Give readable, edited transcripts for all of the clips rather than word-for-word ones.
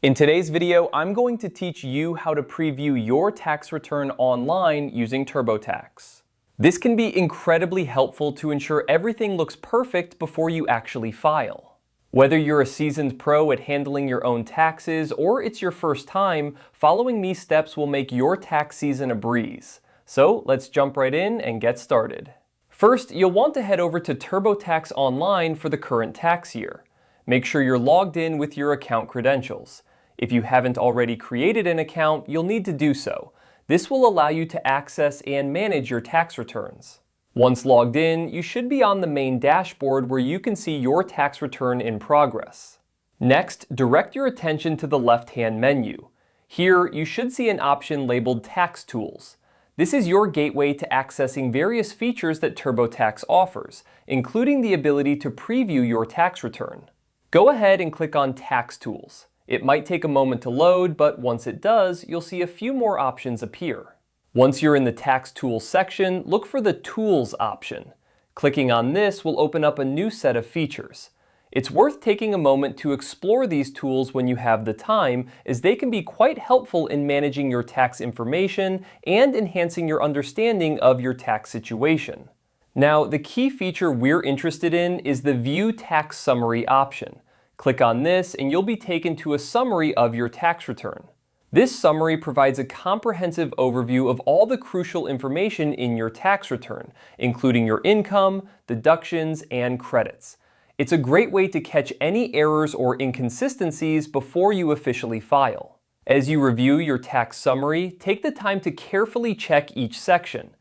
In today's video, I'm going to teach you how to preview your tax return online using TurboTax. This can be incredibly helpful to ensure everything looks perfect before you actually file. Whether you're a seasoned pro at handling your own taxes or it's your first time, following these steps will make your tax season a breeze. So let's jump right in and get started. First, you'll want to head over to TurboTax Online for the current tax year. Make sure you're logged in with your account credentials. If you haven't already created an account, you'll need to do so. This will allow you to access and manage your tax returns. Once logged in, you should be on the main dashboard where you can see your tax return in progress. Next, direct your attention to the left-hand menu. Here, you should see an option labeled Tax Tools. This is your gateway to accessing various features that TurboTax offers, including the ability to preview your tax return. Go ahead and click on Tax Tools. It might take a moment to load, but once it does, you'll see a few more options appear. Once you're in the Tax Tools section, look for the Tools option. Clicking on this will open up a new set of features. It's worth taking a moment to explore these tools when you have the time, as they can be quite helpful in managing your tax information and enhancing your understanding of your tax situation. Now, the key feature we're interested in is the View Tax Summary option. Click on this and you'll be taken to a summary of your tax return. This summary provides a comprehensive overview of all the crucial information in your tax return, including your income, deductions, and credits. It's a great way to catch any errors or inconsistencies before you officially file. As you review your tax summary, take the time to carefully check each section.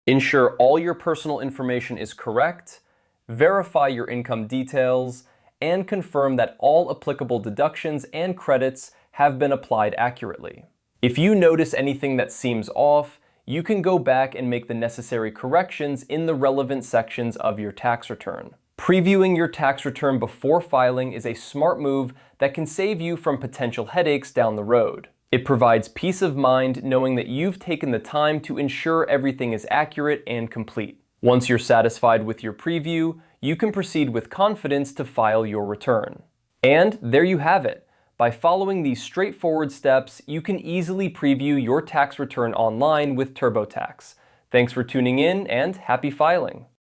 Ensure all your personal information is correct, verify your income details, and confirm that all applicable deductions and credits have been applied accurately. If you notice anything that seems off, you can go back and make the necessary corrections in the relevant sections of your tax return. Previewing your tax return before filing is a smart move that can save you from potential headaches down the road. It provides peace of mind knowing that you've taken the time to ensure everything is accurate and complete. Once you're satisfied with your preview, you can proceed with confidence to file your return. And there you have it. By following these straightforward steps, you can easily preview your tax return online with TurboTax. Thanks for tuning in and happy filing.